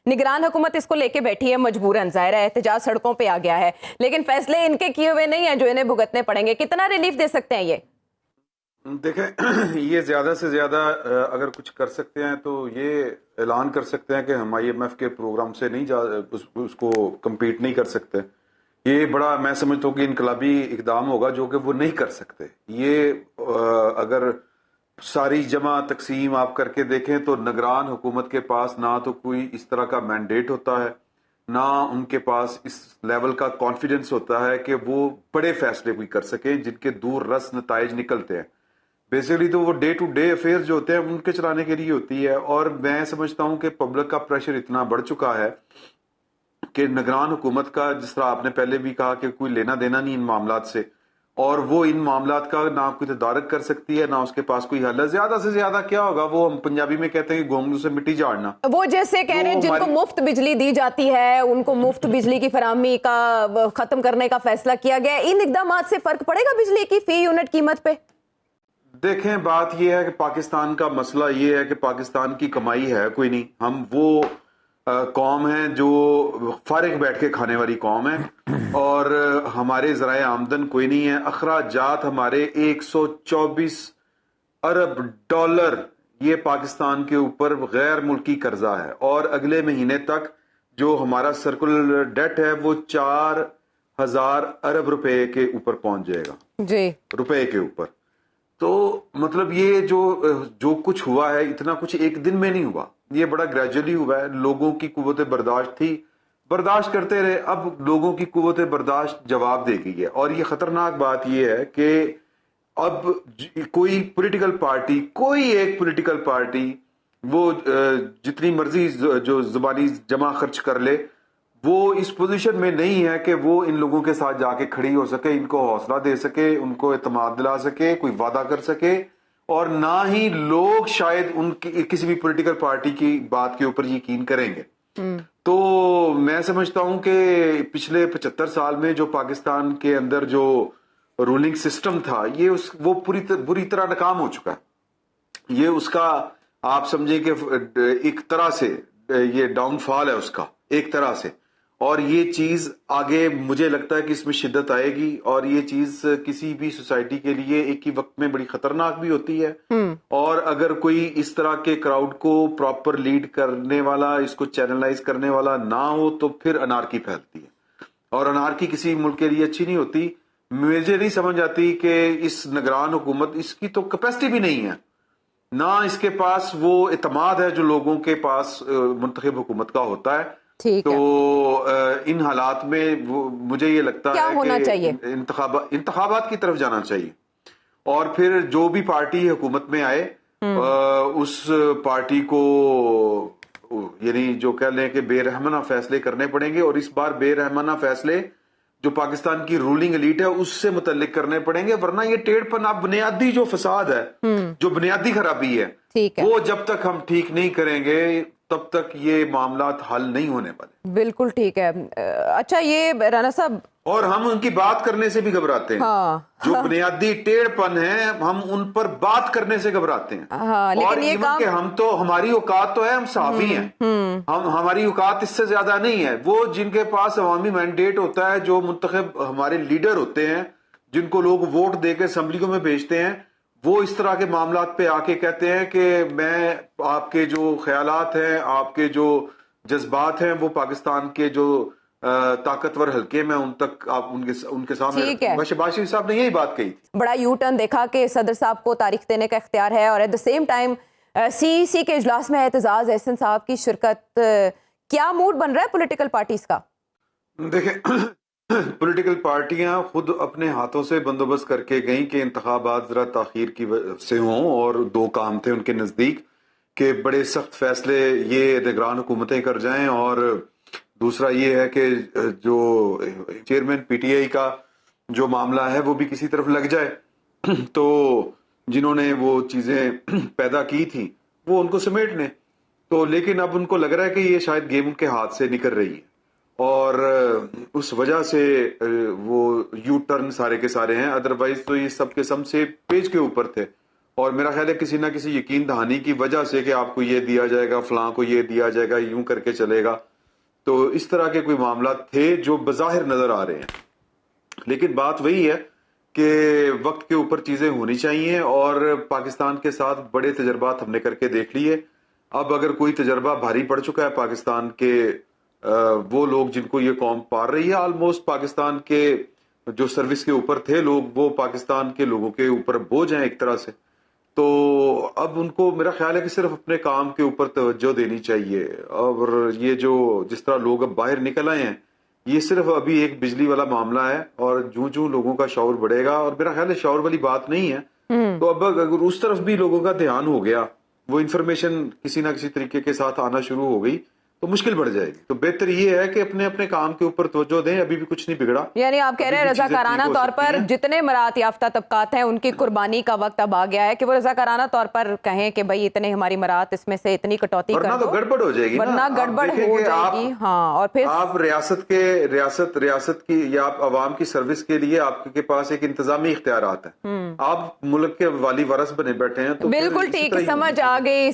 نگران حکومت اس کو لے کے بیٹھی ہے مجبوراً، ظاہر ہے احتجاج سڑکوں پہ آ گیا ہے، لیکن فیصلے ان کے کیے ہوئے نہیں ہیں جو انہیں بھگتنے پڑیں گے. کتنا ریلیف دے سکتے ہیں یہ؟ دیکھیں یہ زیادہ سے زیادہ اگر کچھ کر سکتے ہیں تو یہ اعلان کر سکتے ہیں کہ ہم IMF کے پروگرام سے نہیں اس کو کمپیٹ نہیں کر سکتے. یہ بڑا میں سمجھتا ہوں کہ انقلابی اقدام ہوگا جو کہ وہ نہیں کر سکتے. یہ اگر ساری جمع تقسیم آپ کر کے دیکھیں تو نگران حکومت کے پاس نہ تو کوئی اس طرح کا مینڈیٹ ہوتا ہے، نہ ان کے پاس اس لیول کا کانفیڈنس ہوتا ہے کہ وہ بڑے فیصلے بھی کر سکیں جن کے دور رس نتائج نکلتے ہیں. بیسیکلی تو وہ ڈے ٹو ڈے افیئر جو ہوتے ہیں ان کے چلانے کے لیے ہوتی ہے. اور میں سمجھتا ہوں کہ پبلک کا پریشر اتنا بڑھ چکا ہے کہ نگران حکومت کا، جس طرح آپ نے پہلے بھی کہا کہ کوئی لینا دینا نہیں ان معاملات سے، اور وہ ان معاملات کا نہ کوئی تدارک کر سکتی ہے نہ اس کے پاس کوئی حل ہے. زیادہ سے زیادہ کیا ہوگا، وہ ہم پنجابی میں کہتے ہیں کہ گونگلو سے مٹی جھاڑنا. وہ جیسے کہہ رہے ہیں جن کو مفت بجلی دی جاتی ہے ان کو مفت بجلی کی فراہمی کا ختم کرنے کا فیصلہ کیا گیا ہے، ان اقدامات سے فرق پڑے گا بجلی کی فی یونٹ قیمت پہ؟ دیکھیں بات یہ ہے کہ پاکستان کا مسئلہ یہ ہے کہ پاکستان کی کمائی ہے کوئی نہیں. ہم وہ قوم ہیں جو فارغ بیٹھ کے کھانے والی قوم ہے، اور ہمارے ذرائع آمدن کوئی نہیں ہے. اخراجات ہمارے 124 ارب ڈالر یہ پاکستان کے اوپر غیر ملکی قرضہ ہے، اور اگلے مہینے تک جو ہمارا سرکل ڈیٹ ہے وہ 4000 ارب روپے کے اوپر پہنچ جائے گا. جی، روپے کے اوپر. تو مطلب یہ جو کچھ ہوا ہے اتنا کچھ ایک دن میں نہیں ہوا، یہ بڑا گریجولی ہوا ہے. لوگوں کی قوت برداشت تھی، برداشت کرتے رہے. اب لوگوں کی قوت برداشت جواب دے گئی ہے. اور یہ خطرناک بات یہ ہے کہ اب کوئی پولیٹیکل پارٹی، کوئی ایک پولیٹیکل پارٹی وہ جتنی مرضی جو زبانی جمع خرچ کر لے، وہ اس پوزیشن میں نہیں ہے کہ وہ ان لوگوں کے ساتھ جا کے کھڑی ہو سکے، ان کو حوصلہ دے سکے، ان کو اعتماد دلا سکے، کوئی وعدہ کر سکے. اور نہ ہی لوگ شاید ان کی کسی بھی پولیٹیکل پارٹی کی بات کے اوپر یقین کریں گے. تو میں سمجھتا ہوں کہ پچھلے 75 سال میں جو پاکستان کے اندر جو رولنگ سسٹم تھا وہ بری طرح ناکام ہو چکا ہے. یہ اس کا آپ سمجھیں کہ ایک طرح سے یہ ڈاؤن فال ہے اس کا ایک طرح سے. اور یہ چیز آگے مجھے لگتا ہے کہ اس میں شدت آئے گی، اور یہ چیز کسی بھی سوسائٹی کے لیے ایک ہی وقت میں بڑی خطرناک بھی ہوتی ہے. اور اگر کوئی اس طرح کے کراؤڈ کو پراپر لیڈ کرنے والا، اس کو چینلائز کرنے والا نہ ہو تو پھر انارکی پھیلتی ہے، اور انارکی کسی ملک کے لیے اچھی نہیں ہوتی. مجھے نہیں سمجھ آتی کہ اس نگران حکومت، اس کی تو کیپیسٹی بھی نہیں ہے، نہ اس کے پاس وہ اعتماد ہے جو لوگوں کے پاس منتخب حکومت کا ہوتا ہے. تو ان حالات میں مجھے یہ لگتا ہے کہ انتخابات کی طرف جانا چاہیے، اور پھر جو بھی پارٹی حکومت میں آئے اس پارٹی کو یعنی جو کہہ لیں کہ بے رحمانہ فیصلے کرنے پڑیں گے. اور اس بار بے رحمانہ فیصلے جو پاکستان کی رولنگ ایلیٹ ہے اس سے متعلق کرنے پڑیں گے، ورنہ یہ ٹیڑھ پن بنیادی جو فساد ہے، جو بنیادی خرابی ہے، وہ جب تک ہم ٹھیک نہیں کریں گے تب تک یہ معاملات حل نہیں ہونے والے. بالکل ٹھیک ہے. اچھا یہ رانا صاحب، اور ہم ان کی بات کرنے سے بھی گھبراتے ہیں. جو بنیادی ٹیڑھ پن ہے ہم ان پر بات کرنے سے گھبراتے ہیں. اور ایون کہ ہم تو، ہماری اوقات تو ہے، ہم صحافی ہیں، ہماری اوقات اس سے زیادہ نہیں ہے. وہ جن کے پاس عوامی مینڈیٹ ہوتا ہے، جو منتخب ہمارے لیڈر ہوتے ہیں، جن کو لوگ ووٹ دے کے اسمبلیوں میں بھیجتے ہیں، وہ اس طرح کے معاملات پہ آ کے کہتے ہیں کہ میں آپ کے جو خیالات ہیں، آپ کے جو جذبات ہیں، وہ پاکستان کے جو طاقتور حلقے میں ان تک آپ ان کے سامنے. شہباز شریف صاحب نے یہی بات کہی تھی. بڑا یو ٹرن دیکھا کہ صدر صاحب کو تاریخ دینے کا اختیار ہے، اور at the same time CEC کے اجلاس میں اعتزاز احسن صاحب کی شرکت. کیا موڈ بن رہا ہے پولیٹیکل پارٹیز کا؟ دیکھیں پولیٹیکل پارٹیاں خود اپنے ہاتھوں سے بندوبست کر کے گئیں کہ انتخابات ذرا تاخیر کی سے ہوں، اور دو کام تھے ان کے نزدیک کہ بڑے سخت فیصلے یہ نگران حکومتیں کر جائیں، اور دوسرا یہ ہے کہ جو چیئرمین PTI کا جو معاملہ ہے وہ بھی کسی طرف لگ جائے. تو جنہوں نے وہ چیزیں پیدا کی تھی وہ ان کو سمیٹ لیں. تو لیکن اب ان کو لگ رہا ہے کہ یہ شاید گیم ان کے ہاتھ سے نکل رہی ہے، اور اس وجہ سے وہ یو ٹرن سارے کے سارے ہیں. ادروائز تو یہ سب کے سم سے پیج کے اوپر تھے، اور میرا خیال ہے کسی نہ کسی یقین دہانی کی وجہ سے کہ آپ کو یہ دیا جائے گا، فلاں کو یہ دیا جائے گا، یوں کر کے چلے گا، تو اس طرح کے کوئی معاملات تھے جو بظاہر نظر آ رہے ہیں. لیکن بات وہی ہے کہ وقت کے اوپر چیزیں ہونی چاہیے، اور پاکستان کے ساتھ بڑے تجربات ہم نے کر کے دیکھ لیے. اب اگر کوئی تجربہ بھاری پڑ چکا ہے پاکستان کے وہ لوگ جن کو یہ قوم پار رہی ہے، آلموسٹ پاکستان کے جو سروس کے اوپر تھے لوگ، وہ پاکستان کے لوگوں کے اوپر بوجھ ہیں ایک طرح سے. تو اب ان کو میرا خیال ہے کہ صرف اپنے کام کے اوپر توجہ دینی چاہیے. اور یہ جو جس طرح لوگ اب باہر نکل آئے ہیں، یہ صرف ابھی ایک بجلی والا معاملہ ہے، اور جوں لوگوں کا شعور بڑھے گا، اور میرا خیال ہے شعور والی بات نہیں ہے، تو اب اگر اس طرف بھی لوگوں کا دھیان ہو گیا، وہ انفارمیشن کسی نہ کسی طریقے کے ساتھ آنا شروع ہو گئی، تو مشکل بڑھ جائے گی. تو بہتر یہ ہے کہ اپنے اپنے کام کے اوپر توجہ دیں. ابھی بھی کچھ نہیں بگڑا. یعنی آپ کہہ رہے ہیں رضاکارانہ طور پر جتنے مراعات یافتہ طبقات ہیں ان کی قربانی کا وقت اب آ گیا ہے کہ وہ رضاکارانہ طور پر کہیں کہ بھائی اتنے ہماری مراعات، اس میں سے اتنی کٹوتی کر دو، ورنہ تو گڑبڑ ہو جائے گی، ورنہ گڑبڑ ہو جائے گی. ہاں، اور پھر آپ ریاست کی یا آپ عوام کی سروس کے لیے آپ کے پاس ایک انتظامی اختیارات ہیں. آپ ملک کے والی وارث بنے بیٹھے ہیں، تو بالکل ٹھیک، سمجھ آ گئی.